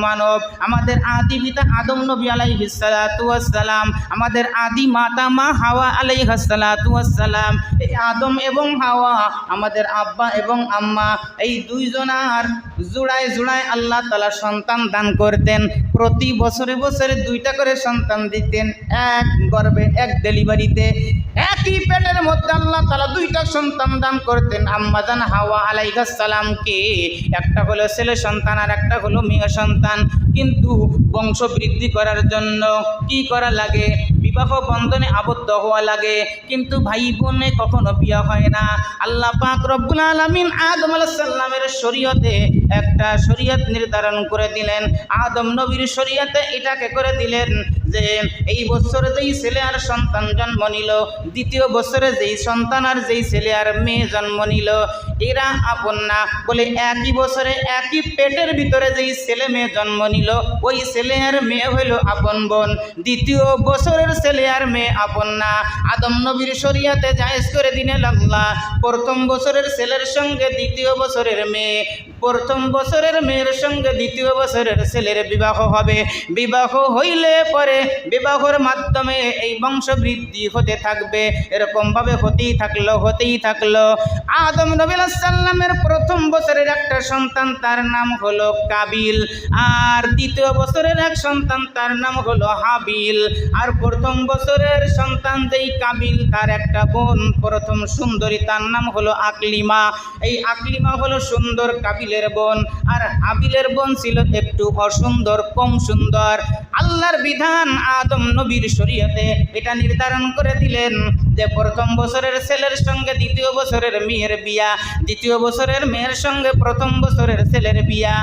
মানব, আমাদের আদি পিতা আদম নবী আলাইহিস সালাতু ওয়াস সালাম, আমাদের আদি মাতা মা হাওয়া আলাইহিস সালাতু ওয়াস সালাম। এই আদম এবং হাওয়া আমাদের আব্বা এবং আম্মা, এই দুইজনার জোড়ায় জোড়ায় আল্লাহ তাআলা সন্তান দান করতেন। প্রতি বছরে বছরে 2টা করে সন্তান দিতেন, এক গর্ভে এক ডেলিভারিতে। একই পেটের মধ্যে আল্লাহ তাআলা 2টা সন্তান দান করতেন আম্মা জান হাওয়া আলাইহিস সালামকে। একটা হলো ছেলে সন্তান আর একটা হলো মেয়ে সন্তান। কিন্তু বংশ বৃদ্ধি করার জন্য কি করা লাগে? বিবাহ বন্ধনে আবদ্ধ হওয়া লাগে। কিন্তু ভাই বোনে কখনো বিয়ে হয় না। আল্লাহ পাক রব্বুল আলামিন আদম আলাইহিস সালামের শরীয়তে একটা শরীয়ত নির্ধারণ করে দিলেন। আদম নবীর শরীয়তে এটাকে করে দিলেন যে এই বছরে যেই ছেলে আর সন্তান জন্ম নিল, দ্বিতীয় বছরে যেই সন্তান আর যেই ছেলে আর মেয়ে জন্ম নিল, এরা আপন না। বলে একই বছরে একই পেটের ভিতরে যেই ছেলে মেয়ে জন্ম নিল, ওই ছেলে আর মেয়ে হইল আপন বোন। দ্বিতীয় বছরের ছেলে আর মেয়ে আপন না। আদম নবীর শরীয়তে জায়েজ করে দিলেন আল্লাহ, প্রথম বছরের ছেলের সঙ্গে দ্বিতীয় বছরের মেয়ে, প্রথম বছরের মেয়ের সঙ্গে দ্বিতীয় বছরের ছেলের বিবাহ হবে। বিবাহ হইলে পরে বিবাহের মাধ্যমে এই বংশ বৃদ্ধি হতে থাকবে। এরকমভাবে হতেই থাকলো। আদম নবী আলাইহিস সালামের প্রথম বছরের একটা সন্তান, তার নাম হলো কাবিল। আর দ্বিতীয় বছরের এক সন্তান, তার নাম হলো হাবিল। আর প্রথম বছরের সন্তান যেই কাবিল, তার একটা বোন প্রথম সুন্দরী, তার নাম হলো আকলিমা। এই আকলিমা হলো সুন্দর কাবিলের বোন। আর হাবিলের বোন ছিল একটু অসুন্দর, কম সুন্দর। আল্লাহর বিধান আদম নবীর শরীয়তে এটা নির্ধারণ করে দিলেন যে প্রথম বছরের ছেলের সঙ্গে দ্বিতীয় বছরের মেয়ের বিয়া, দ্বিতীয় বছরের মেয়ের সঙ্গে প্রথম বছরের ছেলের বিয়া।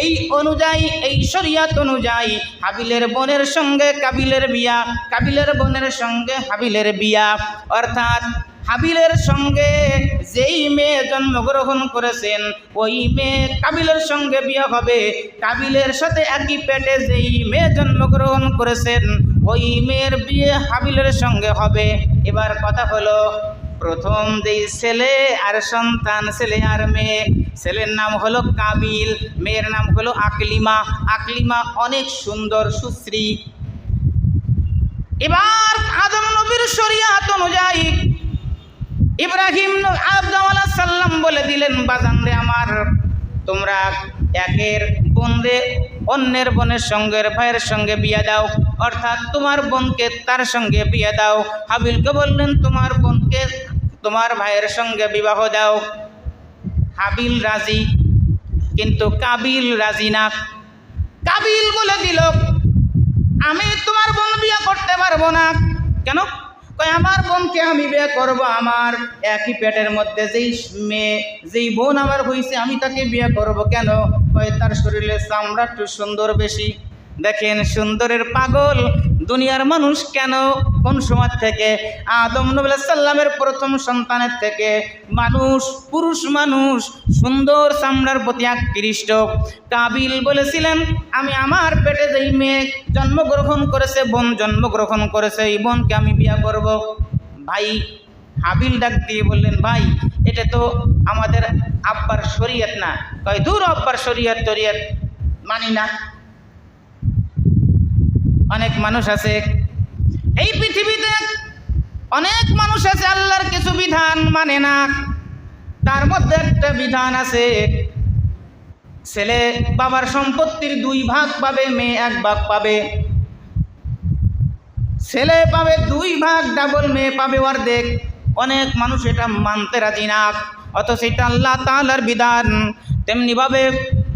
এই অনুযায়ী, এই শরীয়ত অনুযায়ী হাবিলের বোনের সঙ্গে কাবিলের বিয়া, কাবিলের বোনের সঙ্গে হাবিলের বিয়া। অর্থাৎ হাবিলের সঙ্গে যেই মেয়ে জন্মগ্রহণ করেছেন, ওই মেয়ে কাবিলের সঙ্গে বিয়ে হবে। কাবিলের সাথে একই পেটে যেই মেয়ে জন্মগ্রহণ করেছেন, ওই মেয়ের বিয়ে হাবিলের সঙ্গে হবে। এবার কথা হলো, প্রথম যেই ছেলে আর সন্তান, ছেলে আর মেয়ে, ছেলের নাম হলো কাবিল, মেয়ের নাম হলো আকলিমা। আকলিমা অনেক সুন্দর, সুশ্রী। এবার আদম নবীর শরীয়ত অনুযায়ী ইব্রাহিম আদম আলাইহিস সালাম বলে দিলেন, বাজান রে আমার, তোমরা একের বোন রে অন্যের বোনের সঙ্গে, ভাইয়ের সঙ্গে বিয়ে দাও। অর্থাৎ তোমার বোনকে তার সঙ্গে বিয়ে দাও। হাবিলকে বললেন, তোমার বোনকে তোমার ভাইয়ের সঙ্গে বিবাহ দাও। হাবিল রাজি, কিন্তু কাবিল রাজি না। কাবিল বলে দিল, আমি তোমার বোন বিয়ে করতে পারবো না। কেন? কয়, আমার বোনকে আমি বিয়ে করবো, আমার একই পেটের মধ্যে যেই মেয়ে, যেই বোন আমার হয়েছে, আমি তাকে বিয়ে করবো কেন? কয়, তার শরীরের চামড়া একটু সুন্দর বেশি। দেখেন, সুন্দরের পাগল দুনিয়ার মানুষ কেন? কোন সময় থেকে? আদম নবী আলাইহিস সালামের প্রথম সন্তানের থেকে মানুষ, পুরুষ মানুষ সুন্দর চামড়ার প্রতি আকৃষ্ট। কাবিল বলেছিলেন, আমি আমার পেটে যেই মেয়ে জন্মগ্রহণ করেছে, বোন জন্মগ্রহণ করেছে, এই বোনকে আমি বিয়ে করব। ভাই হাবিল ডাক দিয়ে বললেন, ভাই এটা তো আমাদের আব্বার শরীয়ত না। কয়, দূর, আব্বার শরীয়ত টরিয়ত মানি না। অনেক মানুষ আছে এই পৃথিবীতে, অনেক মানুষ আছে আল্লাহর কিছু বিধান মানে না। তার মধ্যে একটা বিধান আছে, ছেলে বাবার সম্পত্তির 2 ভাগ পাবে, মেয়ে 1 ভাগ পাবে। ছেলে পাবে 2 ভাগ ডাবল, মেয়ে পাবে অর্ধেক। অনেক মানুষ এটা মানতে রাজি না, অথচ এটা আল্লাহ তাআলার বিধান। তেমনিভাবে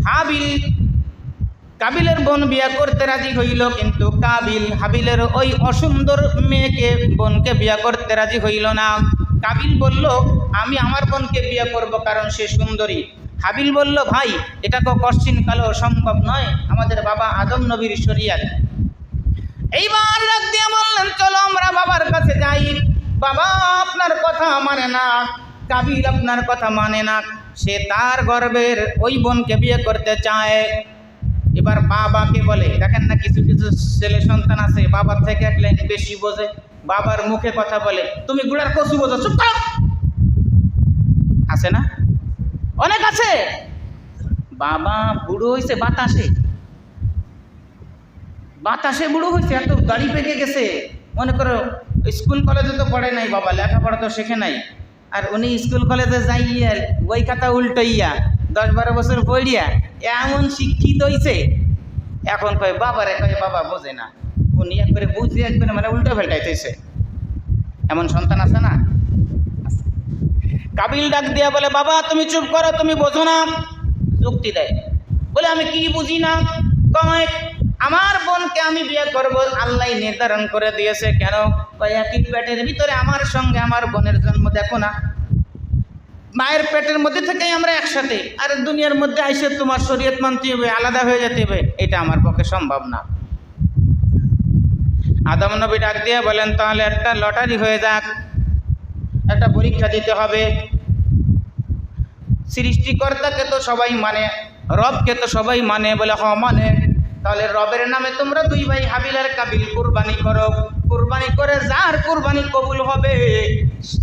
হাবিল কাবিলের বোন বিয়ে করতে রাজি হইল, কিন্তু কাবিল হাবিলের ওই অসুন্দর মেয়েকে, বোনকে বিয়ে করতে রাজি হইল না। কাবিল বলল, আমি আমার বোনকে বিয়ে করব কারণ সে সুন্দরী। হাবিল বলল, ভাই এটা তো কশ্চিন কালেও সম্ভব নয়, আমাদের বাবা আদম নবীর শরীয়ত। এইবার ডাক দিয়ে বললেন, চলো আমরা বাবার কাছে যাই। বাবা আপনার কথা মানে না, কাবিল আপনার কথা মানে না, সে তার গর্বের ওই বোনকে বিয়ে করতে চায়। এবার বাবাকে বলে, দেখেন না কিছু কিছু ছেলে সন্তান আছে বাবার থেকে এক লাইন বেশি বোঝে, বাবার মুখে কথা বলে, তুমি গুড়ার কচু বোঝো, চুপ করো। আছে না? অনেক আছে। বাবা বুড়ো হয়েছে বাতাসে, বাতাসে বুড়ো হয়েছে, এত দাড়ি পেকে গেছে। মনে করো স্কুল কলেজে তো পড়ে নাই বাবা, লেখাপড়া তো শেখে নাই, আর উনি স্কুল কলেজে যাইয়া বই খাতা উল্টাইয়া 10-12 বছর পড়িয়া এমন শিক্ষিত হইছে, এখন কয় বাবারে, কয় বাবা বোঝে না, উনি একবারে বুঝে একবারে মানে উল্টো ফেলটাইতেছে। এমন সন্তান আছে না? কাবিল ডাক দিয়া বলে, বাবা তুমি চুপ করো, তুমি বোঝো না। যুক্তি দেয়, বলে আমি কি বুঝি না? কয় আমার বোনকে আমি বিয়ে করব, আল্লাহ নির্ধারণ করে দিয়েছে। কেন? কয় একই পেটের ভিতরে আমার সঙ্গে আমার বোনের জন্ম, দেখো না মায়ের পেটের মধ্যে থেকেই আমরা একসাথে, আর দুনিয়ার মধ্যে আইসে তোমার শরীয়ত মানতে হবে, আলাদা হয়ে যেতে হবে, এটা আমার পক্ষে সম্ভব না। আদম নবী ডাক দিয়ে বলেন, তাহলে একটা লটারি হয়ে যাক, একটা পরীক্ষা দিতে হবে। সৃষ্টিকর্তাকে তো সবাই মানে, রবকে তো সবাই মানে, বলে হ মানে। তাহলে রবের নামে তোমরা 2 ভাই হাবিল আর কাবিল কুরবানি করো। কুরবানি করে যার কুরবানি কবুল হবে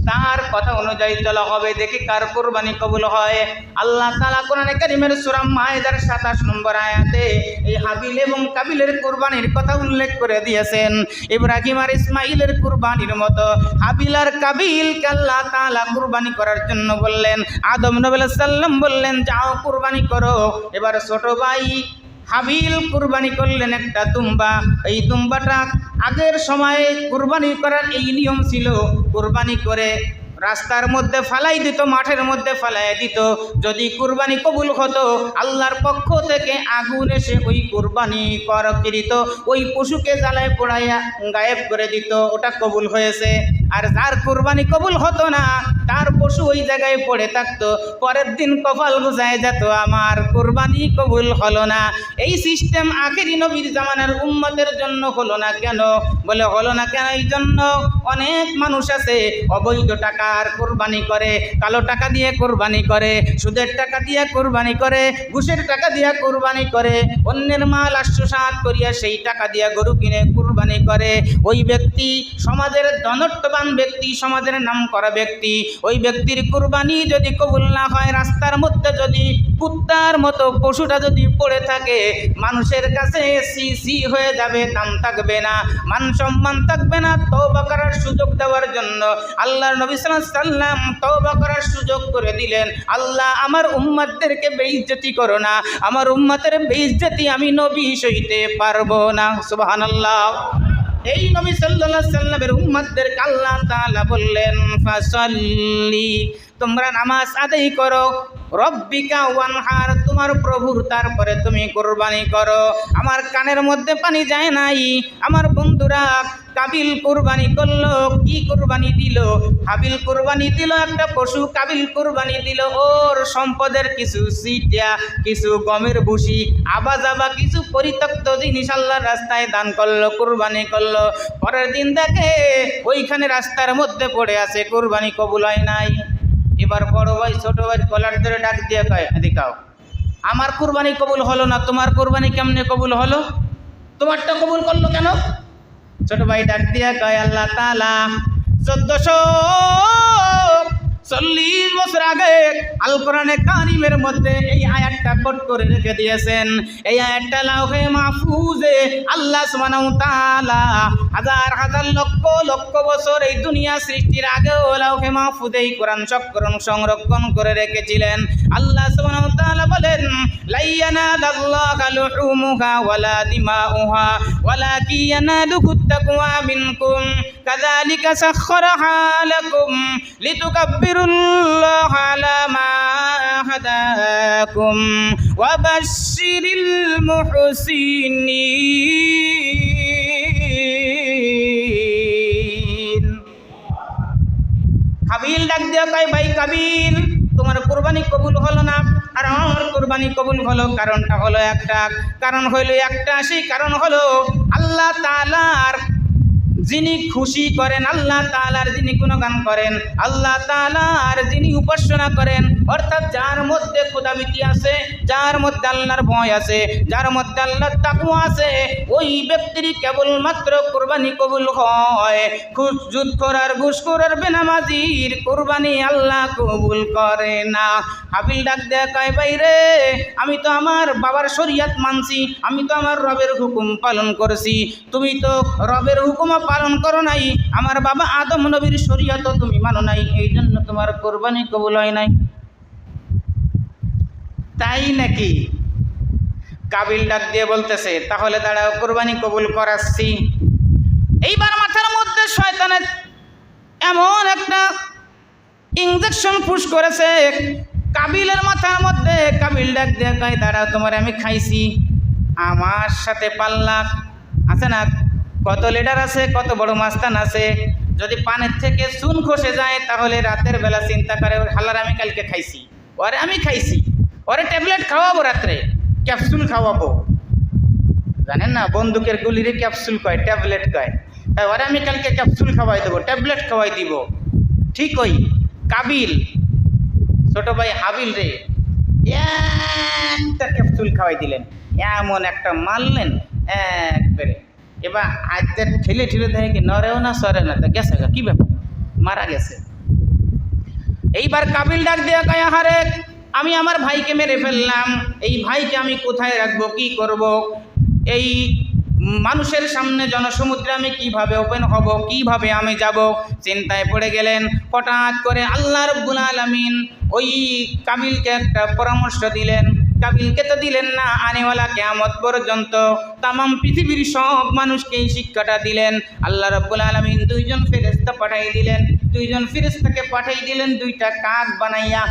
তার কথা অনুযায়ী চলা হবে, দেখি কার কুরবানি কবুল হয়। আল্লাহ তাআলা কোরআনে কারীমের সূরা মায়েদার 27 নম্বর আয়াতে এই হাবিল এবং কাবিলের কুরবানির কথা উল্লেখ করে দিয়েছেন। ইব্রাহিম আর ইসমাইলের কুরবানির মতো হাবিল আর কাবিলকে আল্লাহ তাআলা কুরবানি করার জন্য বললেন। আদম নবী আলাইহিস সালাম বললেন, যাও কুরবানি করো। এবার ছোট ভাই হাবিল কুরবানি করলেন একটা দুম্বা। এই দুম্বাটা আগের সময়ে কুরবানি করার এই নিয়ম ছিল, কুরবানি করে রাস্তার মধ্যে ফালাই দিত, মাঠের মধ্যে ফালাই দিত। যদি কুরবানি কবুল হতো আল্লাহর পক্ষ থেকে আগুন এসে ওই কুরবানি করকৃত ওই পশুকে জ্বালায় পোড়াইয়া গায়েব করে দিত, ওটা কবুল হয়েছে। আর যার কুরবানি কবুল হতো না তার পশু ওই জায়গায় পড়ে থাকতো, পরের দিন কপাল গুজায় যেত, আমার কুরবানি কবুল হলো না। এই সিস্টেম আখেরি নবীর জামানার উম্মতের জন্য হলো না কেন? বলে হলো না কেন? এই জন্য অনেক মানুষ আছে অবৈধ টাকার কুরবানি করে, কালো টাকা দিয়ে কুরবানি করে, সুদের টাকা দিয়ে কুরবানি করে, ঘুষের টাকা দিয়ে কুরবানি করে, অন্যের মাল আত্মসাৎ করিয়া সেই টাকা দিয়ে গরু কিনে কুরবানি করে। ওই ব্যক্তি সমাজের ধনট্টবান ব্যক্তি, সমাজের নাম করা ব্যক্তি, ওই ব্যক্তির কুরবানি যদি কবুল না হয়, রাস্তার মধ্যে যদি কুত্তার মতো পশুটা যদি পড়ে থাকে, মানুষের কাছে সি হয়ে যাবে, দাম থাকবে না, মান সম্মান থাকবে না। তওবা করার সুযোগ দেওয়ার জন্য আল্লাহর নবী সাল্লাল্লাহু আলাইহি ওয়াসাল্লাম তওবা করার সুযোগ করে দিলেন। আল্লাহ আমার উম্মতদেরকে বেইজ্জতি করো না, আমার উম্মতের বেইজ্জতি আমি নবী সইতে পারবো না। সুবহানাল্লাহ। এই নবী সাল্লাল্লাহু আলাইহি ওয়াসাল্লামের উম্মতদেরকে আল্লাহ তাআলা বললেন, ফাসাল্লি, তোমরা নামাজ আদায় করো, রব্বিকা ওয়ানহার, তোমার প্রভুর তারপরে তুমি কুরবানি করো। আমার কানের মধ্যে পানি যায় নাই। আমার বন্ধুরা, কাবিল কুরবানি করলো, কি কুরবানি দিল? হাবিল কুরবানি দিল একটা পশু, কাবিল কুরবানি দিল ওর সম্পদের কিছু সিটিয়া, কিছু গমের ভুসি, আবাজাবা কিছু পরিত্যক্ত জিনিস আল্লাহর রাস্তায় দান করলো, কুরবানি করলো। পরের দিন দেখে ওইখানে রাস্তার মধ্যে পড়ে আছে, কুরবানি কবুল হয় নাই। এবার বড় ভাই ছোট ভাইয়ের কলার ধরে ডাক দিয়ে কয়, দেখাও আমার কুরবানি কবুল হলো না, তোমার কুরবানি কেমনে কবুল হলো? তোমারটা কবুল করলো কেন? ছোট ভাই ডাক দিয়ে কয়, আল্লাহ তাআলা 1440 বছর আগে আল কোরআনে কারিমের মধ্যে এই আয়াতটা কোট করে রেখে দিয়েছেন। এই আয়াতটা লাউহে মাহফুজে আল্লাহ সুবহানাহু ওয়া তাআলা হাজার হাজার লক্ষ লক্ষ বছর এই দুনিয়া সৃষ্টির আগেও লাউহে মাহফুজে এই কোরআন সংরক্ষণ করে রেখেছিলেন। আল্লাহ সুবহানাহু ওয়া তাআলা বলেন, লা ইয়ানালাল্লাহু লুহুমুহা ওয়ালা দিমাউহা ওয়ালাকিন ইয়ানালুহু তাকওয়া মিনকুম কাযালিকা সাখখারাহা লাকুম লিতুকাব্বিরুল্লাহ আলা মা হাদাকুম ওয়া বাশশিরিল মুহসিনিন। কাবিল ডাক দিয়া কয়, ভাই কাবিল, তোমার কুরবানি কবুল হলো না আর আমার কুরবানি কবুল হলো। কারণটা হলো একটা, কারণ হইল একটা, সেই কারণ হলো আল্লাহ তাআলার যিনি খুশি করেন, আল্লাহ তাআলার যিনি গুণগান করেন, আল্লাহ তাআলার যিনি উপাসনা করেন, অর্থাৎ যার মধ্যে খোদাভীতি আছে, যার মধ্যে আল্লাহর ভয় আছে, যার মধ্যে আল্লাহর তাকওয়া আছে, ওই ব্যক্তির কেবলমাত্র কুরবানি কবুল হয়। সুদখোর আর ঘুষখোর আর বেনামাজির কুরবানি আল্লাহ কবুল করে না। হাবিল ডাক দেয়া কয়, ভাই রে, আমি তো আমার বাবার শরীয়ত মানছি, আমি তো আমার রবের হুকুম পালন করছি, তুমি তো রবের হুকুমও পালন করো নাই, আমার বাবা আদম নবীর শরীয়তও তুমি মানো নাই, এই জন্য তোমার কোরবানি কবুল হয় নাই। তাই নাকি? কাবিল ডাক দিয়ে বলতেছে, তাহলে দাঁড়াও, কোরবানি কবুল করাচ্ছি। এইবার মাথার মধ্যে শয়তানের এমন একটা ইনজেকশন পুশ করেছে কাবিলের মাথার মধ্যে। কাবিল ডাক দিয়ে কয়, দাঁড়াও, তোমার আমি খাইছি, আমার সাথে পাল্লা আছে না, কত লিডার আছে, কত বড় মাস্তান আছে, যদি পানের থেকে চুন খসে যায় তাহলে রাতের বেলা চিন্তা করে ওর হালার আমি কালকে খাইছি, ওরে আমি খাইছি, ওরে ট্যাবলেট খাওয়াবো, রাত্রে ক্যাপসুল খাওয়াবো। জানেন না, বন্দুকের গুলিরে ক্যাপসুল কয়, ট্যাবলেট কয়, তাই ওরে আমি কালকে ক্যাপসুল খাওয়াই দেবো, ট্যাবলেট খাওয়াই দিব। ঠিক ওই কাবিল ছোট ভাই হাবিল রে একটা ক্যাপসুল খাওয়াই দিলেন, এমন একটা মারলেন একবারে। এবার আজকে ঠেলে ঠেলে দেয় কি নরেও না সরে না, গেছে কি ব্যাপার, মারা গেছে। এইবার কাবিল ডাক দেয়া কয়, হারে আমি আমার ভাইকে মেরে ফেললাম, এই ভাইকে আমি কোথায় রাখবো, কি করব, এই মানুষের সামনে জনসমুদ্রে আমি কিভাবে ওপেন হব, কিভাবে আমি যাব, চিন্তায় পড়ে গেলেন। হঠাৎ করে আল্লাহ রাব্বুল আলামিন ওই কাবিলকে একটা পরামর্শ দিলেন। কাবিলকে তো দিলেন না, আনেওয়ালা কিয়ামত পর্যন্ত তামাম পৃথিবীর সব মানুষকে এই শিক্ষাটা দিলেন। আল্লাহ রাব্বুল আলামিন দুইজন ফেরেশতা পাঠাই দিলেন, দুইজন ফেরেশতাকে পাঠাই দিলেন দুইটা কাক বানাইয়া।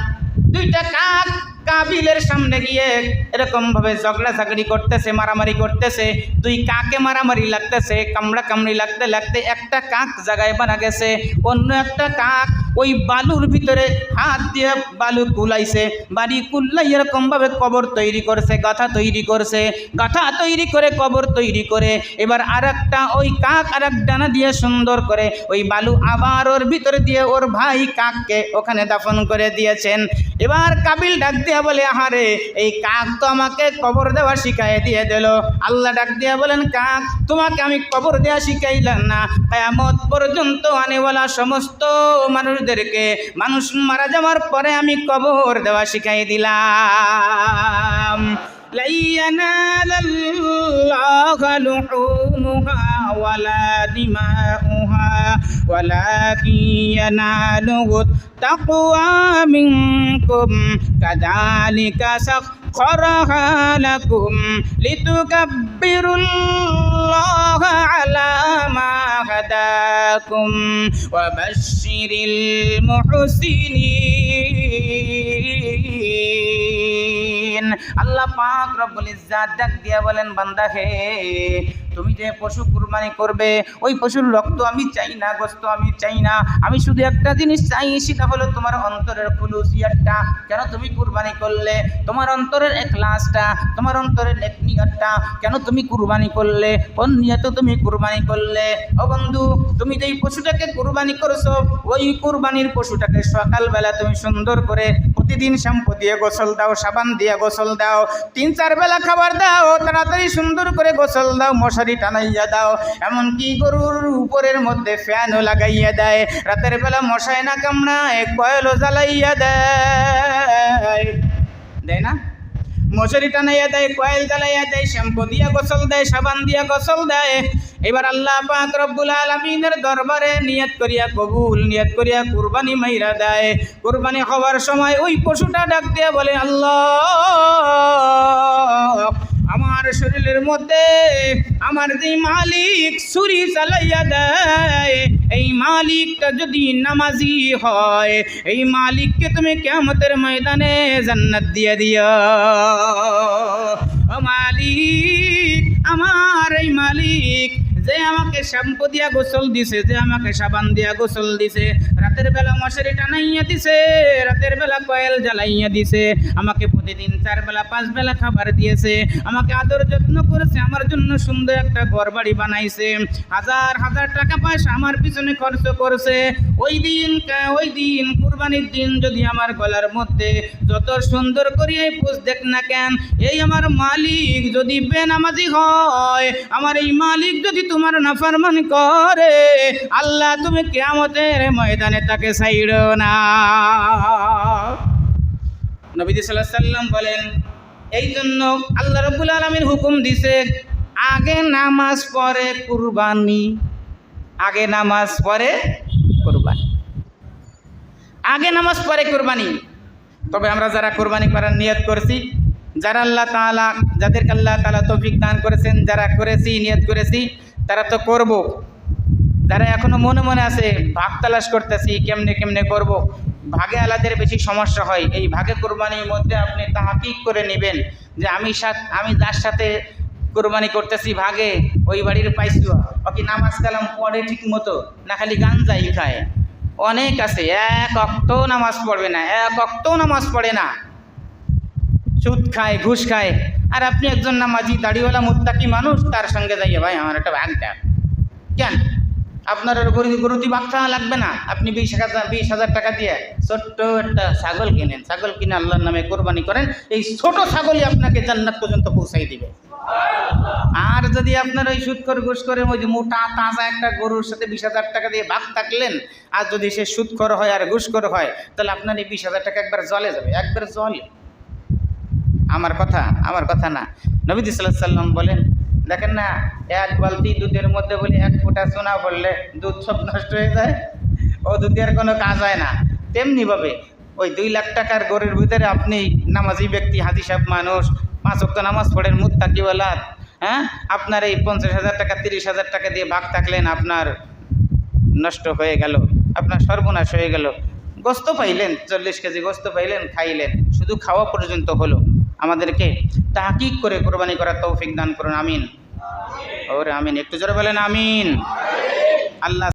দুইটা কাক কাবিলের সামনে গিয়ে এরকম ভাবে ঝগড়াঝাগড়ি করতেছে, মারামারি করতেছে, দুই কাকে মারামারি লাগতেছে, কামড়া কামড়ি লাগতে লাগতে একটা কাক জায়গায় মারা গেছে, অন্য একটা কাক ওই বালুর ভিতরে হাত দিয়ে বালু কুলাইছে, বাড়ি কুল্লাই এরকম ভাবে কবর তৈরি করছে, গাথা তৈরি করছে, গাথা তৈরি করে কবর তৈরি করে এবার আর একটা ওই কাক আর এক ডানা দিয়ে সুন্দর করে ওই বালু আবার ওর ভিতরে দিয়ে ওর ভাই কাককে ওখানে দাফন করে দিয়েছেন। এবার কাবিল ডাক দিয়া বলে, আহারে এই কাক তো আমাকে কবর দেওয়া শিখাই দিয়ে দিল। আল্লাহ ডাক দিয়া বলেন, কাক তোমাকে আমি কবর দেওয়া শিখাইলাম না, কিয়ামত পর্যন্ত আনেওয়ালা সমস্ত মানুষদেরকে মানুষ মারা যাওয়ার পরে আমি কবর দেওয়া শিখাই দিলাম। لا ينال الله لحومها ولا دماؤها ولكن يناله التقوى منكم كذلك سخرها لكم لتكبروا الله على ما هداكم وبشر المحسنين। আল্লাহ পাক রব্বুল ইজ্জাত ডাক দিয়া বলেন, বান্দা হে, তুমি যে পশু কুরবানি করবে ওই পশুর রক্ত আমি চাই না, গোশত আমি চাই না, আমি শুধু একটা জিনিস চাই, সেটা হলো তোমার অন্তরের খুলুসিয়াতটা। কেন তুমি কুরবানি করলে, তোমার অন্তরের ইখলাসটা, তোমার অন্তরের নেক নিয়তটা, কেন তুমি কুরবানি করলে, কোন নিয়তে তুমি কুরবানি করলে। ও বন্ধু, তুমি যেই পশুটাকে কুরবানি করছো ওই কুরবানির পশুটাকে সকালবেলা তুমি সুন্দর করে প্রতিদিন শ্যাম্পু দিয়ে গোসল দাও, সাবান দিয়ে গোসল দাও, 3-4 বেলা খাবার দাও, তাড়াতাড়ি সুন্দর করে গোসল দাও, মশারি টানাইয়া দাও, এমনকি গরুর উপরের মধ্যে ফ্যানও লাগাইয়া দেয়, রাতের বেলা মশায় না কামড়ায়, কয়েলও জ্বালাইয়া দেয় না, মশারি টানাইয়া দেয়, কয়েল জ্বালাইয়া দেয়, শ্যাম্পু দিয়া গোসল দেয়, সাবান দিয়া গোসল দেয়। এবার আল্লাহ পাক রব্বুল আলামিনের দরবারে নিয়ত করিয়া কবুল, নিয়ত করিয়া কুরবানি মাইরা দেয়। কুরবানি হওয়ার সময় ওই পশুটা ডাক দিয়ে বলে, আল্লাহ, আমার শরীরের মধ্যে আমার যে মালিক ছুরি চালাইয়া দেয়, এই মালিকটা যদি নামাজি হয়, এই মালিককে তুমি কিয়ামতের ময়দানে জান্নাত দিয়ে দিও। ও মালিক, আমার এই মালিক যে আমাকে শ্যাম্পু দিয়া গোসল দিছে, যে আমাকে সাবান দিয়া গোসল দিছে, রাতের বেলা মশারি টানাইয়া দিছে, রাতের বেলা কয়েল জ্বালাইয়া দিছে, আমাকে প্রতিদিন 4 বেলা 5 বেলা খাবার দিয়েছে, আমাকে আদর যত্ন করেছে, আমার জন্য সুন্দর একটা ঘর বাড়ি বানাইছে, হাজার হাজার টাকা পয়সা আমার পিছনে খরচ করছে, ওই দিন কুরবানির দিন যদি আমার গলার মধ্যে যত সুন্দর করিয়ে পোষ দেখ না কেন, এই আমার মালিক যদি বেনামাজি হয়, আমার এই মালিক যদি তোমার নাফরমানি করে, আল্লাহ তুমি কিয়ামতের ময়দানে তাকে ছাইড়ো না। নবীজি সাল্লাল্লাহু আলাইহি সাল্লাম বলেন, এই জন্য আল্লাহ রাব্বুল আলামিন হুকুম দিছে আগে নামাজ পড়ে কুরবানি, আগে নামাজ পড়ে কুরবানি, আগে নামাজ পড়ে কুরবানি। তবে আমরা যারা কুরবানি করার নিয়ত করছি, যারা আল্লাহ তাআলা, যাদেরকে আল্লাহ তাআলা তৌফিক দান করেছেন, যারা করেছি নিয়ত করেছি, তারা তো করব। যারা এখনো মনে মনে আছে ভাগ তালাশ করতেছি কেমনে কেমনে করব, ভাগে আলাদের বেশি সমস্যা হয়। এই ভাগে কুরবানির মধ্যে আপনি তাহকিক করে নেবেন যে আমি যার সাথে কুরবানি করতেছি ভাগে, ওই বাড়ির পাইছি ও কি নামাজ কালাম পড়ে ঠিক মতো, না খালি গাঞ্জাই খায়। অনেক আছে এক ওয়াক্তও নামাজ পড়বে না, এক ওয়াক্তও নামাজ পড়ে না, সুদ খায়, ঘুষ খায়। আর আপনি একজন নামাজি দাড়িওয়ালা মুত্তাকি মানুষ, তার সঙ্গে যাইয়ে ভাই আমার একটা ভাগ দেন, কেন আপনার গরুতি ভাগ খাওয়া লাগবে না? আপনি 20,000 টাকা দিয়ে ছোট্ট একটা ছাগল কিনেন, ছাগল কিনে আল্লাহর নামে কোরবানি করেন, এই ছোট ছাগলই আপনাকে জান্নাত পর্যন্ত পৌঁছাই দিবে। আর যদি আপনার ওই সুদ করে ঘুষ করে ওই যে মোটা তাজা একটা গরুর সাথে 20,000 টাকা দিয়ে ভাগ থাকলেন, আর যদি সে সুদখোর হয় আর ঘুষখোর হয়, তাহলে আপনার এই 20,000 টাকা একবার জলে যাবে, একবার জলে। আমার কথা না। নবীজি সাল্লাল্লাহু আলাইহি সাল্লাম বলেন, দেখেন না, এক বালতি দুধের মধ্যে বলে 1 ফোঁটা সোনা পড়লে দুধ সব নষ্ট হয়ে যায়, ও দুধের কোনো কাজ হয় না। তেমনিভাবে ওই 2 লাখ টাকার গরুর ভিতরে আপনি নামাজি ব্যক্তি, হাজি সাহেব মানুষ, 5 ওয়াক্ত নামাজ পড়েন, মুত্তাকিওয়ালা, হ্যাঁ, আপনার এই 50,000 টাকা 30,000 টাকা দিয়ে ভাগ থাকলেন, আপনার নষ্ট হয়ে গেল, আপনার সর্বনাশ হয়ে গেল। গোস্ত পাইলেন, 40 কেজি গোস্ত পাইলেন, খাইলেন, শুধু খাওয়া পর্যন্ত হলো। আমাদেরকে তাহকিক করে কোরবানি করার তৌফিক দান করুন, আমিন। ওরে আমিন, একটু জোরে বলেন আমিন। আল্লাহ